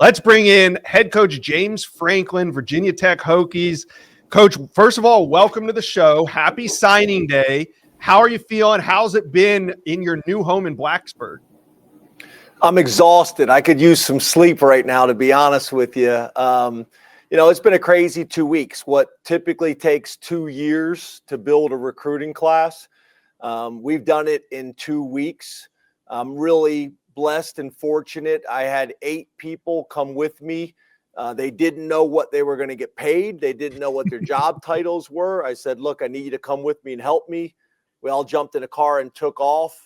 Let's bring in head coach James Franklin, Virginia Tech Hokies. Coach, first of all, welcome to the show. Happy signing day. How are you feeling? How's it been in your new home in Blacksburg? I'm exhausted. I could use some sleep right now, to be honest with you. It's been a crazy 2 weeks. What typically takes 2 years to build a recruiting class, we've done it in 2 weeks. I'm really blessed and fortunate. I had 8 people come with me. They didn't know what they were going to get paid. They didn't know what their job titles were. I said, look, I need you to come with me and help me. We all jumped in a car and took off.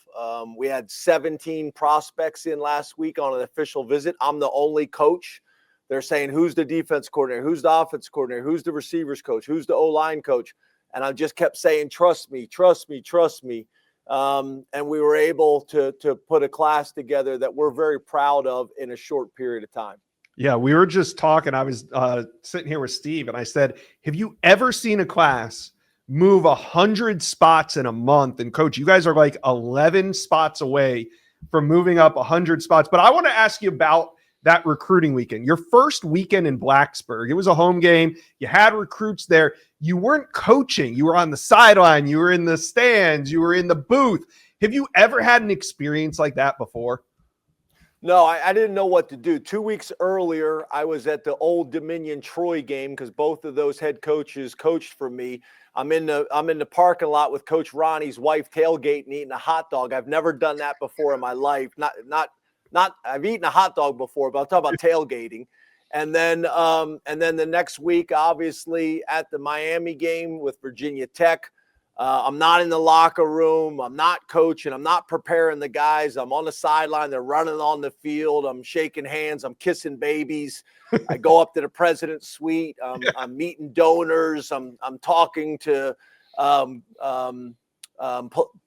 We had 17 prospects in last week on an official visit. I'm the only coach. They're saying, who's the defense coordinator? Who's the offense coordinator? Who's the receivers coach? Who's the O-line coach? And I just kept saying, trust me, trust me, trust me. And we were able to put a class together that we're very proud of in a short period of time. Yeah, we were just talking. I was sitting here with Steve, and I said, have you ever seen a class move 100 spots in a month? And Coach, you guys are like 11 spots away from moving up 100 spots. But I want to ask you about that recruiting weekend. Your first weekend in Blacksburg, it was a home game. You had recruits there. You weren't coaching. You were on the sideline. You were in the stands. You were in the booth. Have you ever had an experience like that before? No, I didn't know what to do. 2 weeks earlier, I was at the Old Dominion Troy game because both of those head coaches coached for me. I'm in the parking lot with Coach Ronnie's wife tailgating, eating a hot dog. I've never done that before in my life. Not I've eaten a hot dog before, but I'll talk about tailgating. And then the next week, obviously at the Miami game with Virginia Tech, I'm not in the locker room. I'm not coaching. I'm not preparing the guys. I'm on the sideline. They're running on the field. I'm shaking hands. I'm kissing babies. I go up to the president's suite. I'm meeting donors. I'm talking to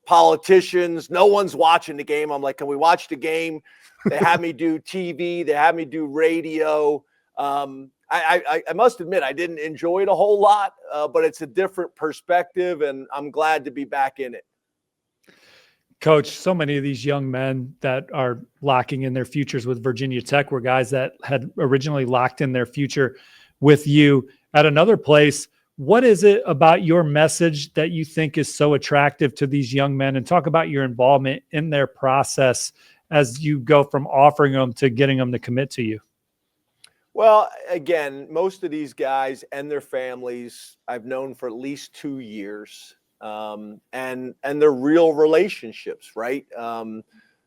politicians. No one's watching the game. I'm like, can we watch the game? They had me do TV. They had me do radio. I must admit, I didn't enjoy it a whole lot, but it's a different perspective, and I'm glad to be back in it. Coach, so many of these young men that are locking in their futures with Virginia Tech were guys that had originally locked in their future with you at another place. What is it about your message that you think is so attractive to these young men? And talk about your involvement in their process as you go from offering them to getting them to commit to you. Well, again, most of these guys and their families I've known for at least 2 years, and they're real relationships, right?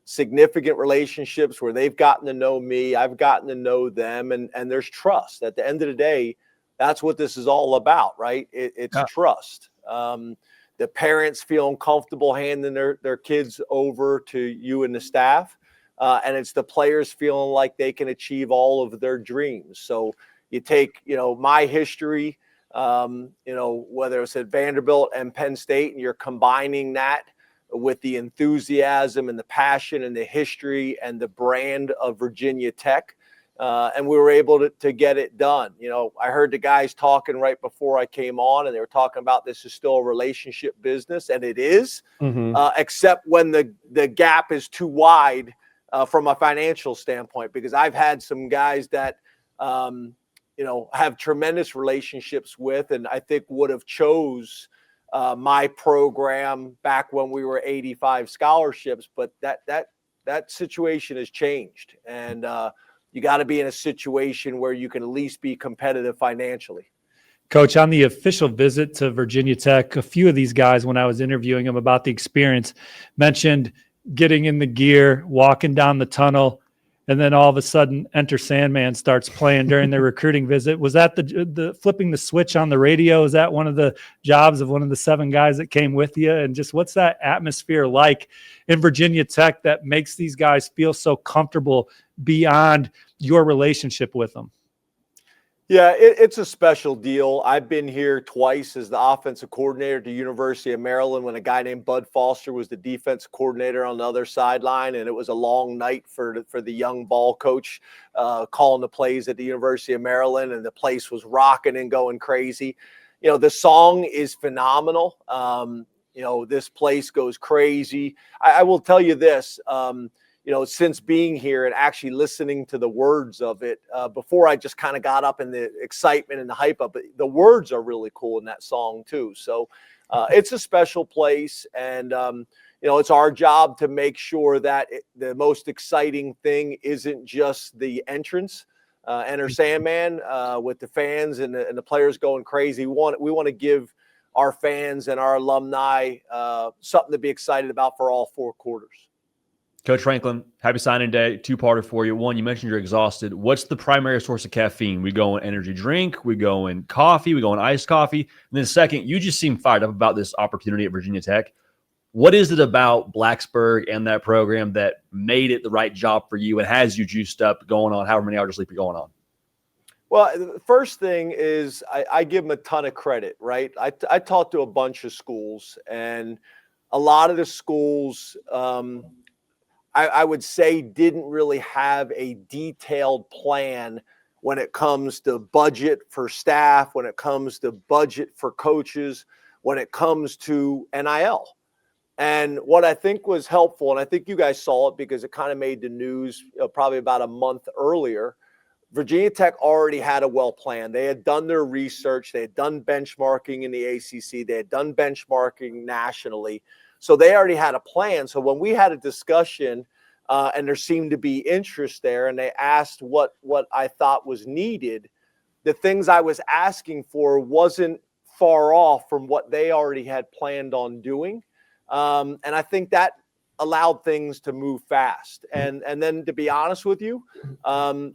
Significant relationships where they've gotten to know me, I've gotten to know them, and there's trust. At the end of the day, that's what this is all about, right? It's trust. The parents feeling comfortable handing their kids over to you and the staff. And it's the players feeling like they can achieve all of their dreams. So you take, my history, whether it's at Vanderbilt and Penn State, and you're combining that with the enthusiasm and the passion and the history and the brand of Virginia Tech. And we were able to get it done. I heard the guys talking right before I came on, and they were talking about this is still a relationship business, and it is, except when the gap is too wide from a financial standpoint, because I've had some guys that, have tremendous relationships with, and I think would have chose my program back when we were 85 scholarships, but that situation has changed. And you got to be in a situation where you can at least be competitive financially. Coach, on the official visit to Virginia Tech, a few of these guys, when I was interviewing them about the experience, mentioned getting in the gear, walking down the tunnel, and then all of a sudden Enter Sandman starts playing during their recruiting visit. Was that the flipping the switch on the radio? Is that one of the jobs of one of the 7 guys that came with you? And just what's that atmosphere like in Virginia Tech that makes these guys feel so comfortable beyond your relationship with them? Yeah, it's a special deal. I've been here twice as the offensive coordinator at the University of Maryland when a guy named Bud Foster was the defensive coordinator on the other sideline, and it was a long night for the young ball coach calling the plays at the University of Maryland, and the place was rocking and going crazy. The song is phenomenal. This place goes crazy. I will tell you this. since being here and actually listening to the words of it, before I just kind of got up in the excitement and the hype of it, the words are really cool in that song too. So it's a special place, and it's our job to make sure that the most exciting thing isn't just the entrance, Enter Sandman, with the fans and the players going crazy. We want to give our fans and our alumni something to be excited about for all 4 quarters. Coach Franklin, happy signing day. 2-parter for you. One, you mentioned you're exhausted. What's the primary source of caffeine? We go in energy drink, we go in coffee, we go in iced coffee. And then second, you just seem fired up about this opportunity at Virginia Tech. What is it about Blacksburg and that program that made it the right job for you and has you juiced up going on however many hours of sleep you're going on? Well, the first thing is I give them a ton of credit, right? I talked to a bunch of schools, and a lot of the schools I would say didn't really have a detailed plan when it comes to budget for staff, when it comes to budget for coaches, when it comes to NIL. And what I think was helpful, and I think you guys saw it because it kind of made the news probably about a month earlier, Virginia Tech already had a well plan. They had done their research. They had done benchmarking in the ACC. They had done benchmarking nationally. So they already had a plan. So when we had a discussion and there seemed to be interest there, and they asked what I thought was needed, the things I was asking for wasn't far off from what they already had planned on doing. And I think that allowed things to move fast. And then, to be honest with you,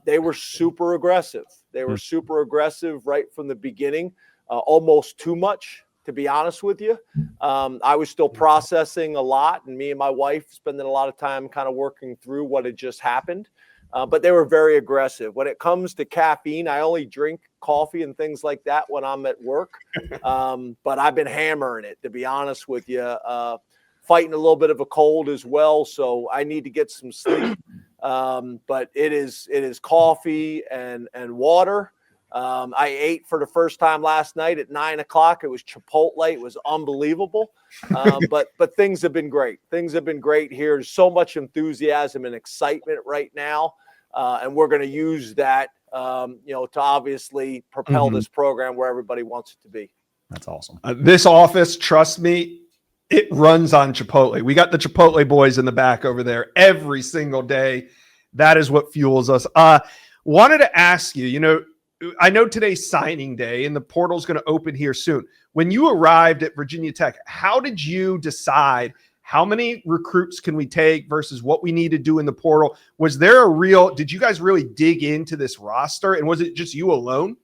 they were super aggressive. They were super aggressive right from the beginning, almost too much, to be honest with you. I was still processing a lot, and me and my wife spending a lot of time kind of working through what had just happened. But they were very aggressive. When it comes to caffeine, I only drink coffee and things like that when I'm at work. But I've been hammering it, to be honest with you, fighting a little bit of a cold as well. So I need to get some sleep. But it is coffee and water. I ate for the first time last night at 9:00. It was Chipotle. It was unbelievable. But things have been great. Things have been great here. There's so much enthusiasm and excitement right now. And we're going to use that, to obviously propel this program where everybody wants it to be. That's awesome. This office, trust me, it runs on Chipotle. We got the Chipotle boys in the back over there every single day. That is what fuels us. Wanted to ask you, I know today's signing day and the portal's going to open here soon. When you arrived at Virginia Tech, how did you decide how many recruits can we take versus what we need to do in the portal? Did you guys really dig into this roster, and was it just you alone?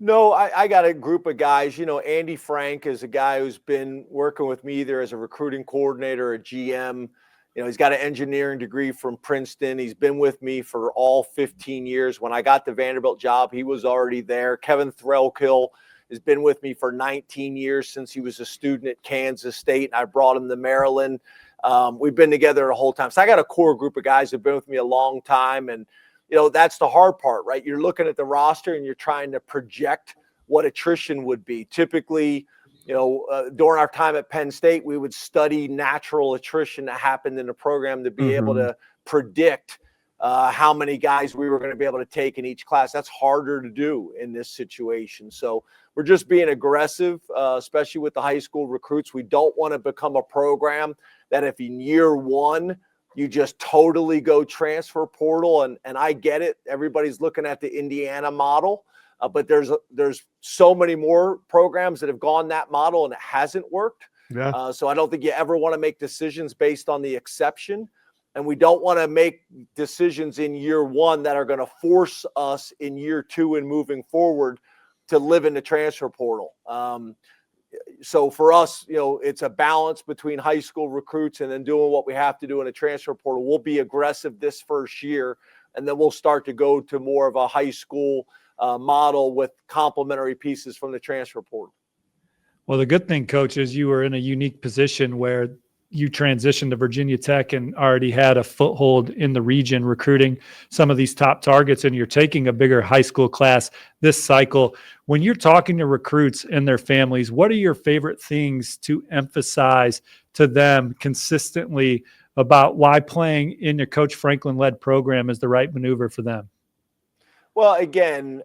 No, I got a group of guys. Andy Frank is a guy who's been working with me either as a recruiting coordinator or a GM. He's got an engineering degree from Princeton. He's been with me for all 15 years. When I got the Vanderbilt job, he was already there. Kevin Threlkill has been with me for 19 years since he was a student at Kansas State, and I brought him to Maryland. We've been together the whole time. So I got a core group of guys that have been with me a long time, and that's the hard part, right? You're looking at the roster and you're trying to project what attrition would be. Typically, during our time at Penn State, we would study natural attrition that happened in the program to be able to predict how many guys we were going to be able to take in each class. That's harder to do in this situation. So we're just being aggressive, especially with the high school recruits. We don't want to become a program that if in year one, you just totally go transfer portal. And I get it. Everybody's looking at the Indiana model. But there's so many more programs that have gone that model and it hasn't worked. Yeah. So I don't think you ever want to make decisions based on the exception. And we don't want to make decisions in year one that are going to force us in year two and moving forward to live in the transfer portal. So for us, it's a balance between high school recruits and then doing what we have to do in a transfer portal. We'll be aggressive this first year, and then we'll start to go to more of a high school model with complementary pieces from the transfer portal. Well, the good thing, Coach, is you were in a unique position where you transitioned to Virginia Tech and already had a foothold in the region recruiting some of these top targets, and you're taking a bigger high school class this cycle. When you're talking to recruits and their families, what are your favorite things to emphasize to them consistently about why playing in your Coach Franklin-led program is the right maneuver for them? Well, again,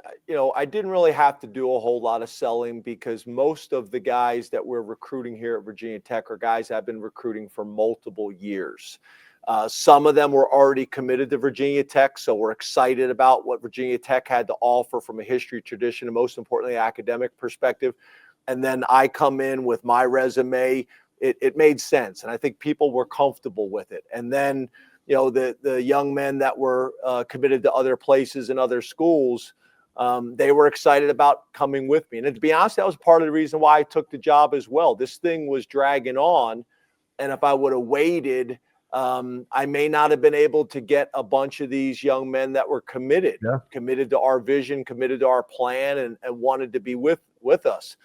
I didn't really have to do a whole lot of selling because most of the guys that we're recruiting here at Virginia Tech are guys I've been recruiting for multiple years. Some of them were already committed to Virginia Tech, so we're excited about what Virginia Tech had to offer from a history, tradition, and most importantly, academic perspective. And then I come in with my resume. It made sense, and I think people were comfortable with it. And then, the young men that were committed to other places and other schools, they were excited about coming with me. And to be honest, that was part of the reason why I took the job as well. This thing was dragging on, and if I would have waited, I may not have been able to get a bunch of these young men that were committed to our vision, committed to our plan, and wanted to be with us.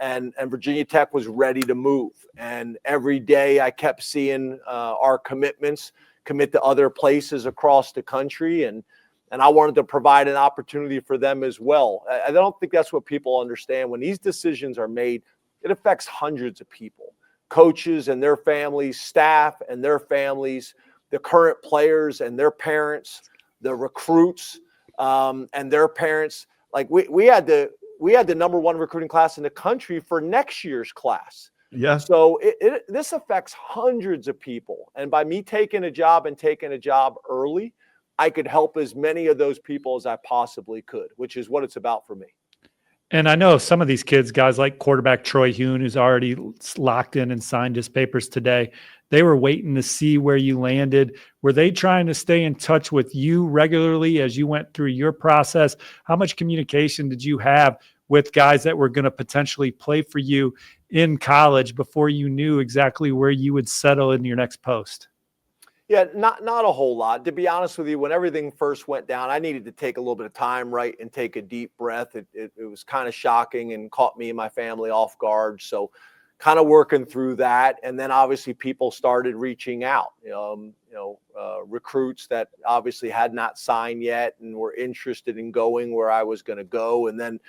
And Virginia Tech was ready to move. And every day I kept seeing our commitments commit to other places across the country. And I wanted to provide an opportunity for them as well. I don't think that's what people understand. When these decisions are made, it affects hundreds of people, coaches and their families, staff and their families, the current players and their parents, the recruits and their parents. Like we had the number one recruiting class in the country for next year's class. Yeah. So this affects hundreds of people. And by me taking a job early, I could help as many of those people as I possibly could, which is what it's about for me. And I know some of these kids, guys like quarterback Troy Hune, who's already locked in and signed his papers today, they were waiting to see where you landed. Were they trying to stay in touch with you regularly as you went through your process? How much communication did you have with guys that were going to potentially play for you in college before you knew exactly where you would settle in your next post? Yeah, not a whole lot. To be honest with you, when everything first went down, I needed to take a little bit of time, right, and take a deep breath. It was kind of shocking and caught me and my family off guard. So kind of working through that. And then obviously people started reaching out, recruits that obviously had not signed yet and were interested in going where I was going to go. And then,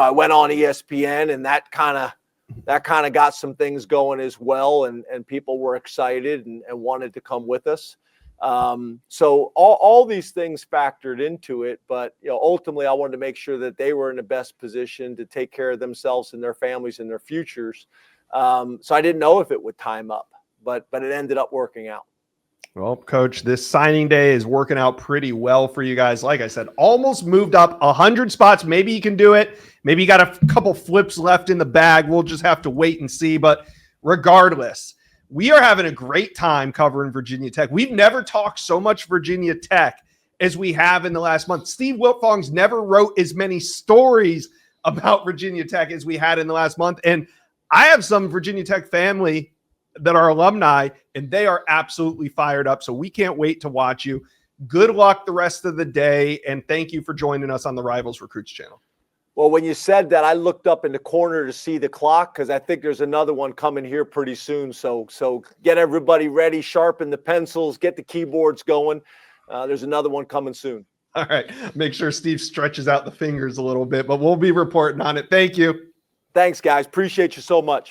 I went on ESPN, and that kind of got some things going as well. And people were excited and wanted to come with us. So all these things factored into it, but ultimately I wanted to make sure that they were in the best position to take care of themselves and their families and their futures. So I didn't know if it would time up, but it ended up working out. Well, Coach, this signing day is working out pretty well for you guys. Like I said, almost moved up 100 spots. Maybe you can do it. Maybe you got a couple flips left in the bag. We'll just have to wait and see. But regardless, we are having a great time covering Virginia Tech. We've never talked so much Virginia Tech as we have in the last month. Steve Wiltfong's never wrote as many stories about Virginia Tech as we had in the last month. And I have some Virginia Tech family that are alumni, and they are absolutely fired up. So we can't wait to watch you. Good luck the rest of the day, and thank you for joining us on the Rivals Recruits channel. Well, when you said that, I looked up in the corner to see the clock because I think there's another one coming here pretty soon. So get everybody ready, sharpen the pencils, get the keyboards going. There's another one coming soon. All right. Make sure Steve stretches out the fingers a little bit, but we'll be reporting on it. Thank you. Thanks, guys. Appreciate you so much.